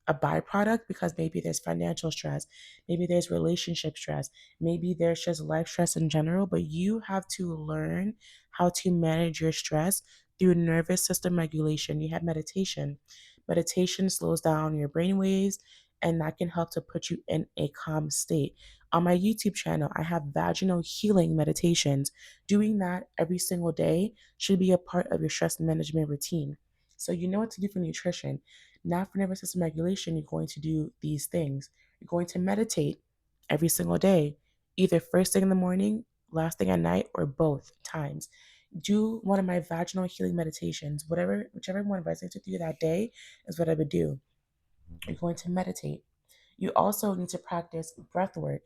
a byproduct because maybe there's financial stress, maybe there's relationship stress, maybe there's just life stress in general, but you have to learn how to manage your stress through nervous system regulation. You have meditation. Meditation slows down your brain waves and that can help to put you in a calm state. On my YouTube channel, I have vaginal healing meditations. Doing that every single day should be a part of your stress management routine. So you know what to do for nutrition. Now, for nervous system regulation, you're going to do these things. You're going to meditate every single day, either first thing in the morning, last thing at night, or both times. Do one of my vaginal healing meditations. Whichever one resonates with you that day is what I would do. You're going to meditate. You also need to practice breath work.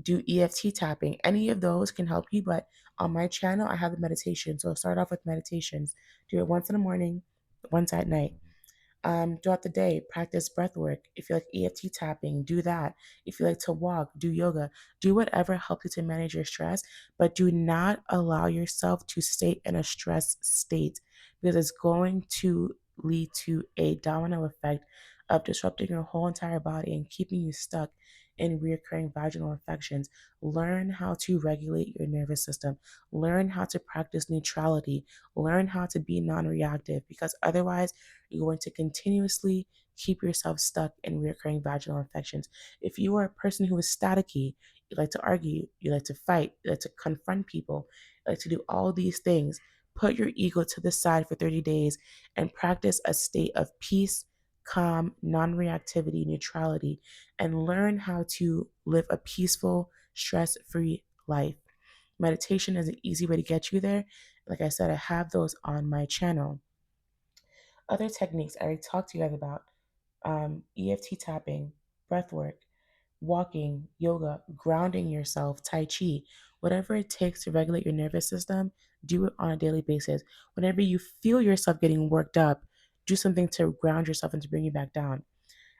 Do EFT tapping. Any of those can help you, but on my channel, I have the meditation. So start off with meditations. Do it once in the morning, once at night. Throughout the day, practice breath work. If you like EFT tapping, do that. If you like to walk, do yoga. Do whatever helps you to manage your stress, but do not allow yourself to stay in a stress state because it's going to lead to a domino effect of disrupting your whole entire body and keeping you stuck in recurring vaginal infections. Learn how to regulate your nervous system. Learn how to practice neutrality. Learn how to be non reactive, because otherwise, you're going to continuously keep yourself stuck in recurring vaginal infections. If you are a person who is staticky, you like to argue, you like to fight, you like to confront people, you like to do all these things, put your ego to the side for 30 days and practice a state of peace, calm, non reactivity, neutrality, and learn how to live a peaceful, stress free life. Meditation is an easy way to get you there. Like I said, I have those on my channel. Other techniques I already talked to you guys about: EFT tapping, breath work, walking, yoga, grounding yourself, Tai Chi, whatever it takes to regulate your nervous system, do it on a daily basis. Whenever you feel yourself getting worked up, do something to ground yourself and to bring you back down.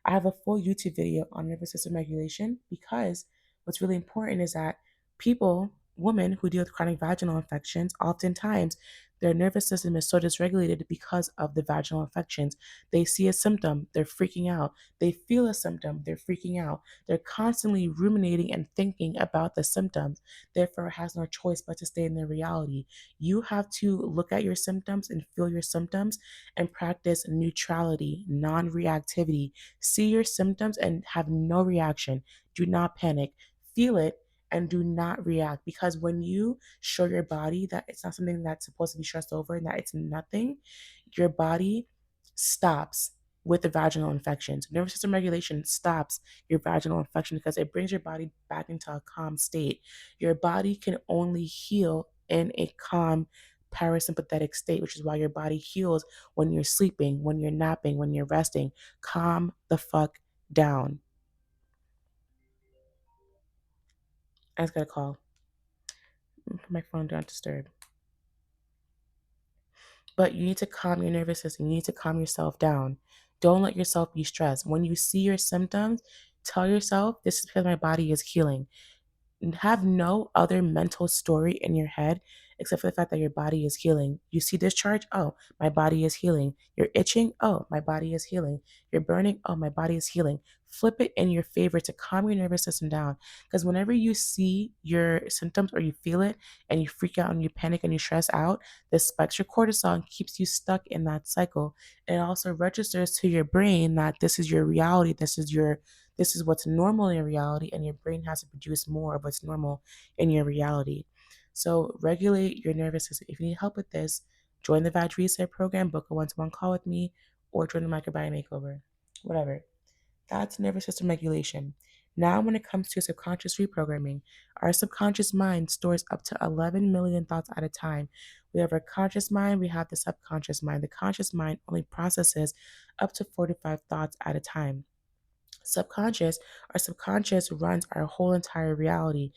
I have a full YouTube video on nervous system regulation, because what's really important is that people, women who deal with chronic vaginal infections, oftentimes their nervous system is so dysregulated because of the vaginal infections. They see a symptom, they're freaking out. They feel a symptom, they're freaking out. They're constantly ruminating and thinking about the symptoms, therefore has no choice but to stay in their reality. You have to look at your symptoms and feel your symptoms and practice neutrality, non-reactivity. See your symptoms and have no reaction. Do not panic. Feel it and do not react, because when you show your body that it's not something that's supposed to be stressed over and that it's nothing, your body stops with the vaginal infections. Nervous system regulation stops your vaginal infection because it brings your body back into a calm state. Your body can only heal in a calm parasympathetic state, which is why your body heals when you're sleeping, when you're napping, when you're resting. Calm the fuck down. I just got a call. Put my phone down disturb. But you need to calm your nervous system. You need to calm yourself down. Don't let yourself be stressed. When you see your symptoms, tell yourself, this is because my body is healing. Have no other mental story in your head except for the fact that your body is healing. You see discharge? Oh, my body is healing. You're itching? Oh, my body is healing. You're burning? Oh, my body is healing. Flip it in your favor to calm your nervous system down. Because whenever you see your symptoms or you feel it and you freak out and you panic and you stress out, this spikes your cortisol and keeps you stuck in that cycle. It also registers to your brain that this is your reality. This is what's normal in your reality, and your brain has to produce more of what's normal in your reality. So regulate your nervous system. If you need help with this, join the Vaj Reset program, book a one-to-one call with me, or join the microbiome makeover. Whatever. That's nervous system regulation. Now, when it comes to subconscious reprogramming, our subconscious mind stores up to 11 million thoughts at a time. We have our conscious mind, we have the subconscious mind. The conscious mind only processes up to 45 thoughts at a time. Our subconscious runs our whole entire reality.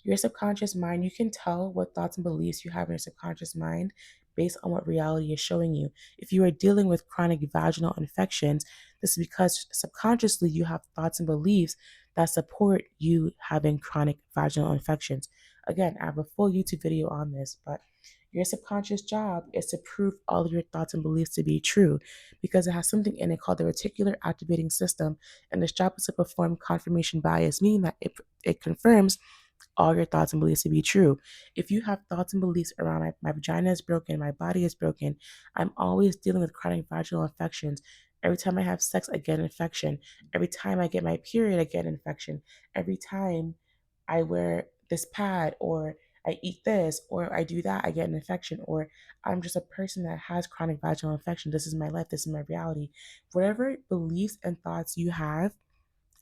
Your subconscious mind, you can tell what thoughts and beliefs you have in your subconscious mind based on what reality is showing you. If you are dealing with chronic vaginal infections, this is because subconsciously you have thoughts and beliefs that support you having chronic vaginal infections. Again, I have a full YouTube video on this, but your subconscious job is to prove all of your thoughts and beliefs to be true, because it has something in it called the reticular activating system, and this job is to perform confirmation bias, meaning that it confirms all your thoughts and beliefs to be true. If you have thoughts and beliefs around my vagina is broken, my body is broken, I'm always dealing with chronic vaginal infections. Every time I have sex, I get an infection. Every time I get my period, I get an infection. Every time I wear this pad, or I eat this, or I do that, I get an infection, or I'm just a person that has chronic vaginal infection. This is my life, this is my reality. Whatever beliefs and thoughts you have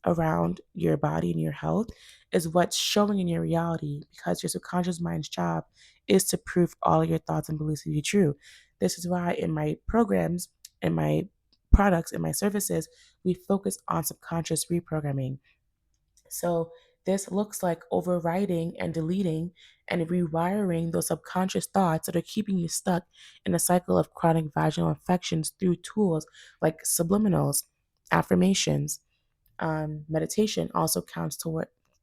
around your body and your health is what's showing in your reality, because your subconscious mind's job is to prove all of your thoughts and beliefs to be true. This is why in my programs, in my products, in my services, we focus on subconscious reprogramming. So this looks like overriding and deleting and rewiring those subconscious thoughts that are keeping you stuck in a cycle of chronic vaginal infections through tools like subliminals, affirmations. Meditation also counts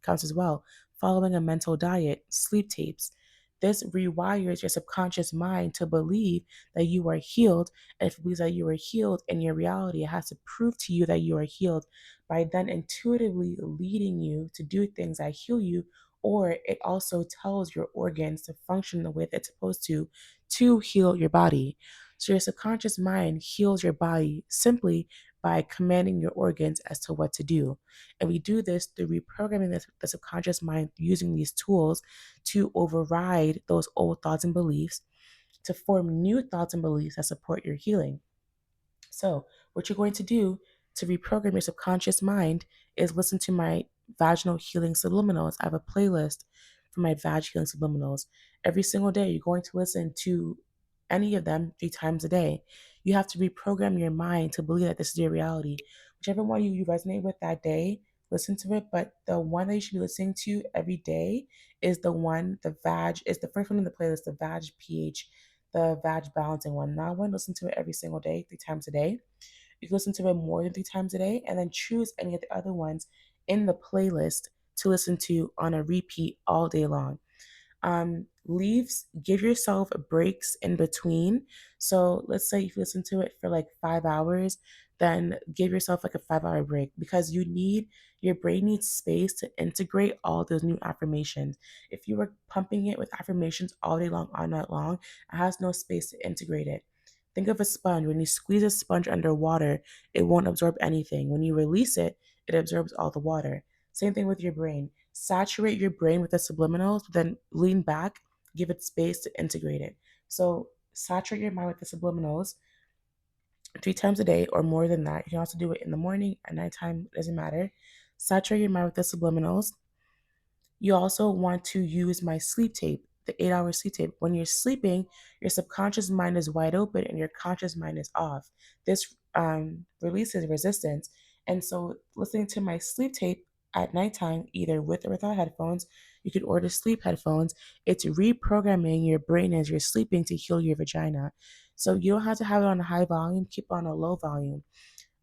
as well. Following a mental diet, sleep tapes. This rewires your subconscious mind to believe that you are healed. And if it believes that you are healed in your reality, it has to prove to you that you are healed by then intuitively leading you to do things that heal you, or it also tells your organs to function the way that it's supposed to heal your body. So your subconscious mind heals your body simply by commanding your organs as to what to do. And we do this through reprogramming the subconscious mind using these tools to override those old thoughts and beliefs, to form new thoughts and beliefs that support your healing. So, what you're going to do to reprogram your subconscious mind is listen to my vaginal healing subliminals. I have a playlist for my vag healing subliminals. Every single day, you're going to listen to any of them 3 times a day. You have to reprogram your mind to believe that this is your reality. Whichever one you resonate with that day, listen to it. But the one that you should be listening to every day is the vag, is the first one in the playlist, the vag pH, the vag balancing one. Now, I want to listen to it every single day, 3 times a day. You can listen to it more than 3 times a day, and then choose any of the other ones in the playlist to listen to on a repeat all day long. Leaves, give yourself breaks in between. So let's say if you listen to it for like 5 hours, then give yourself like a 5 hour break, because your brain needs space to integrate all those new affirmations. If you were pumping it with affirmations all day long, all night long, it has no space to integrate it. Think of a sponge. When you squeeze a sponge under water, it won't absorb anything. When you release it, it absorbs all the water. Same thing with your brain. Saturate your brain with the subliminals, but then lean back, give it space to integrate it. So saturate your mind with the subliminals 3 times a day or more than that. You can also do it in the morning, at nighttime, it doesn't matter. Saturate your mind with the subliminals. You also want to use my sleep tape, the 8 hour sleep tape. When you're sleeping, your subconscious mind is wide open and your conscious mind is off. This releases resistance. And so, listening to my sleep tape at nighttime, either with or without headphones, you could order sleep headphones. It's reprogramming your brain as you're sleeping to heal your vagina. So, you don't have to have it on a high volume, keep it on a low volume.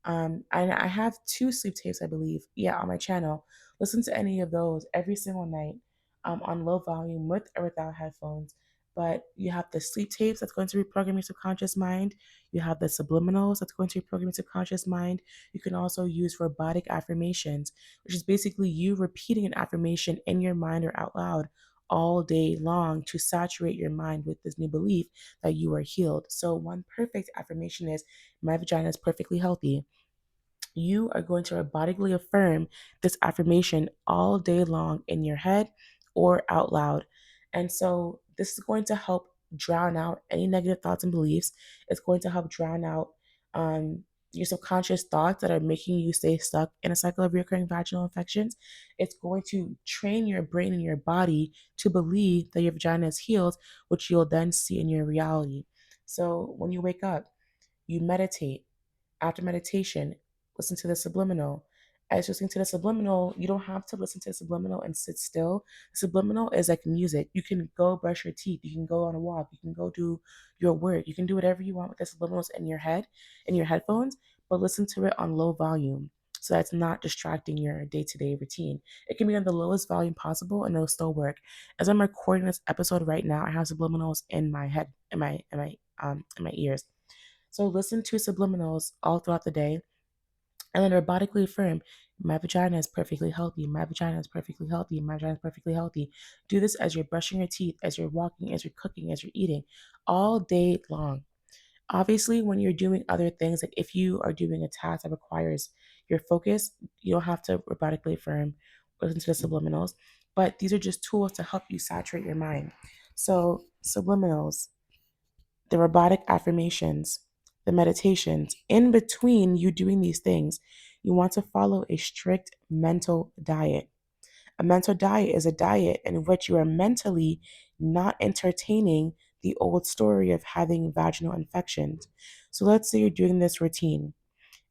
And I have 2 sleep tapes, I believe, yeah, on my channel. Listen to any of those every single night, on low volume with or without headphones. But you have the sleep tapes that's going to reprogram your subconscious mind. You have the subliminals that's going to reprogram your subconscious mind. You can also use robotic affirmations, which is basically you repeating an affirmation in your mind or out loud all day long to saturate your mind with this new belief that you are healed. So, one perfect affirmation is, my vagina is perfectly healthy. You are going to robotically affirm this affirmation all day long in your head or out loud. And so this is going to help drown out any negative thoughts and beliefs. It's going to help drown out your subconscious thoughts that are making you stay stuck in a cycle of recurring vaginal infections. It's going to train your brain and your body to believe that your vagina is healed, which you'll then see in your reality. So when you wake up, you meditate. After meditation, listen to the subliminal. As you're listening to the subliminal, you don't have to listen to the subliminal and sit still. The subliminal is like music. You can go brush your teeth. You can go on a walk. You can go do your work. You can do whatever you want with the subliminals in your head, in your headphones, but listen to it on low volume so that's not distracting your day-to-day routine. It can be on the lowest volume possible and it'll still work. As I'm recording this episode right now, I have subliminals in my head, in my ears. So listen to subliminals all throughout the day and then robotically affirm, my vagina is perfectly healthy. My vagina is perfectly healthy. My vagina is perfectly healthy. Do this as you're brushing your teeth, as you're walking, as you're cooking, as you're eating, all day long. Obviously, when you're doing other things, like if you are doing a task that requires your focus, you don't have to robotically affirm or listen to the subliminals. But these are just tools to help you saturate your mind. So, subliminals, the robotic affirmations, the meditations, in between you doing these things, you want to follow a strict mental diet. A mental diet is a diet in which you are mentally not entertaining the old story of having vaginal infections. So let's say you're doing this routine.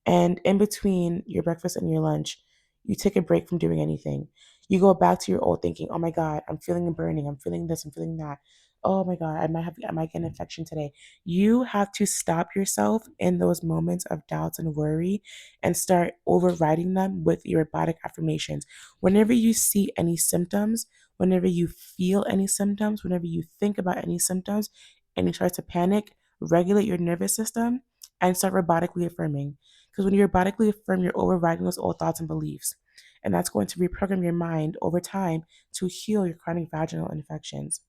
And in between your breakfast and your lunch, you take a break from doing anything. You go back to your old thinking, oh my God, I'm feeling a burning, I'm feeling this, I'm feeling that. Oh my God, I might get an infection today. You have to stop yourself in those moments of doubts and worry and start overriding them with your robotic affirmations. Whenever you see any symptoms, whenever you feel any symptoms, whenever you think about any symptoms, and you start to panic, regulate your nervous system and start robotically affirming. Because when you robotically affirm, you're overriding those old thoughts and beliefs. And that's going to reprogram your mind over time to heal your chronic vaginal infections.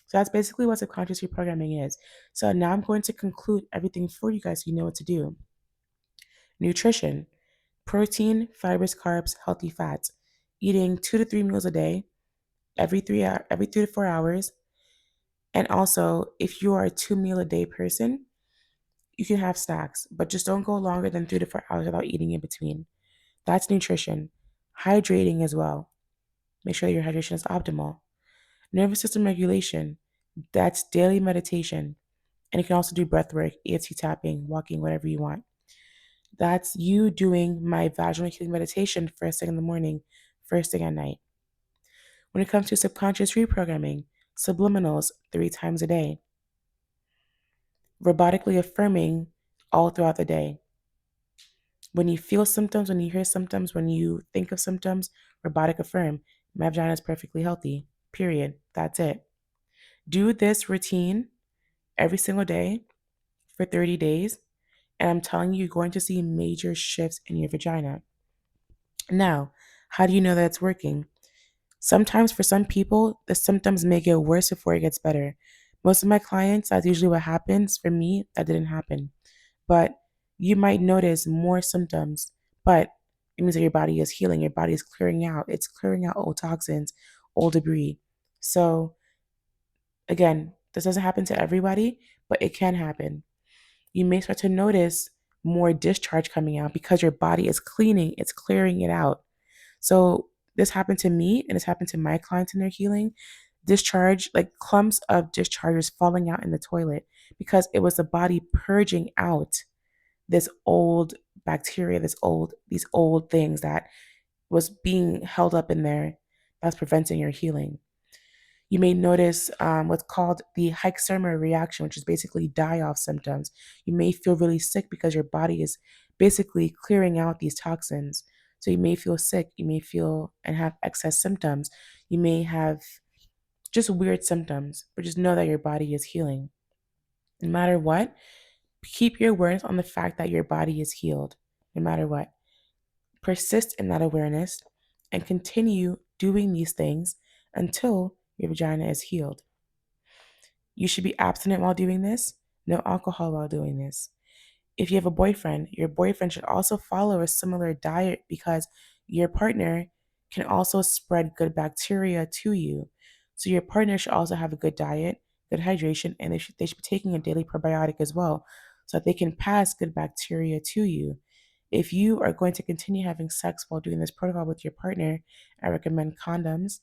So that's basically what subconscious reprogramming is. So now I'm going to conclude everything for you guys so you know what to do. Nutrition: protein, fibers, carbs, healthy fats. Eating 2 to 3 meals a day, every 3 to 4 hours. And also, if you are a 2 meal a day person, you can have snacks, but just don't go longer than 3 to 4 hours without eating in between. That's nutrition. Hydrating as well. Make sure your hydration is optimal. Nervous system regulation. That's daily meditation. And you can also do breath work, EFT tapping, walking, whatever you want. That's you doing my vaginal healing meditation first thing in the morning, first thing at night. When it comes to subconscious reprogramming, subliminals 3 times a day. Robotically affirming all throughout the day. When you feel symptoms, when you hear symptoms, when you think of symptoms, robotic affirm. My vagina is perfectly healthy. Period. That's it. Do this routine every single day for 30 days, and I'm telling you, you're going to see major shifts in your vagina. Now, how do you know that it's working? Sometimes for some people, the symptoms may get worse before it gets better. Most of my clients, that's usually what happens. For me, that didn't happen. But you might notice more symptoms, but it means that your body is healing. Your body is clearing out. It's clearing out old toxins, old debris. So, again, this doesn't happen to everybody, but it can happen. You may start to notice more discharge coming out because your body is cleaning, it's clearing it out. So, this happened to me and it's happened to my clients in their healing. Discharge, like clumps of discharges falling out in the toilet because it was the body purging out this old bacteria, these old things that was being held up in there that's preventing your healing. You may notice what's called the hyxerma reaction, which is basically die-off symptoms. You may feel really sick because your body is basically clearing out these toxins. So you may feel sick, you may feel and have excess symptoms. You may have just weird symptoms, but just know that your body is healing. No matter what, keep your awareness on the fact that your body is healed, no matter what. Persist in that awareness and continue doing these things until your vagina is healed. You should be abstinent while doing this, no alcohol while doing this. If you have a boyfriend, your boyfriend should also follow a similar diet because your partner can also spread good bacteria to you. So your partner should also have a good diet, good hydration, and they should be taking a daily probiotic as well so that they can pass good bacteria to you. If you are going to continue having sex while doing this protocol with your partner, I recommend condoms.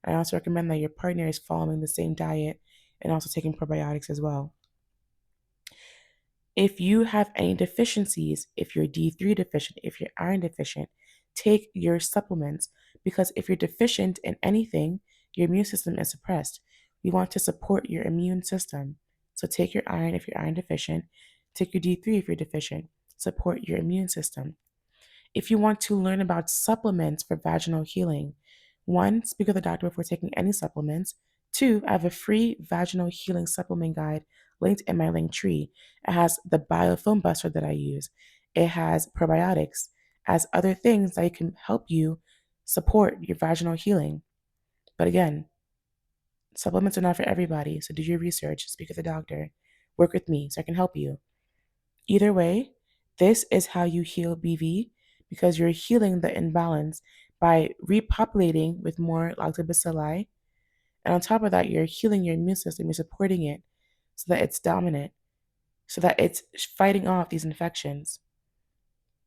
I also recommend that your partner is following the same diet and also taking probiotics as well. If you have any deficiencies, if you're D3 deficient, if you're iron deficient, take your supplements because if you're deficient in anything, your immune system is suppressed. We want to support your immune system. So take your iron if you're iron deficient, take your D3 if you're deficient, support your immune system. If you want to learn about supplements for vaginal healing, one, speak with a doctor before taking any supplements. Two, I have a free vaginal healing supplement guide linked in my link tree. It has the biofilm buster that I use. It has probiotics, as other things that can help you support your vaginal healing. But again, supplements are not for everybody, so do your research, speak with a doctor, work with me so I can help you. Either way, this is how you heal BV because you're healing the imbalance by repopulating with more lactobacilli. And on top of that, you're healing your immune system, you're supporting it so that it's dominant, so that it's fighting off these infections.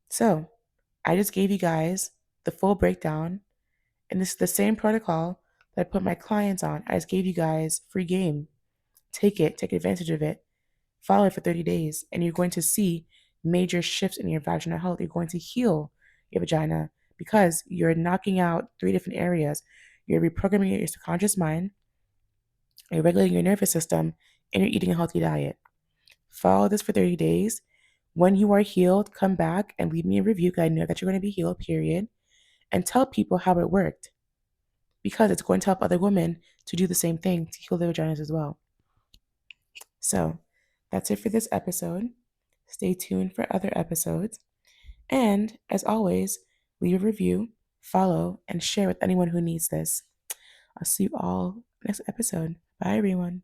So, I just gave you guys the full breakdown, and this is the same protocol that I put my clients on. I just gave you guys free game. Take it, take advantage of it. Follow it for 30 days, and you're going to see major shifts in your vaginal health. You're going to heal your vagina because you're knocking out 3 different areas. You're reprogramming your subconscious mind, you're regulating your nervous system, and you're eating a healthy diet. Follow this for 30 days. When you are healed, come back and leave me a review because I know that you're going to be healed, period, and tell people how it worked. because it's going to help other women to do the same thing to heal their vaginas as well. So that's it for this episode. Stay tuned for other episodes. And as always, leave a review, follow, and share with anyone who needs this. I'll see you all next episode. Bye, everyone.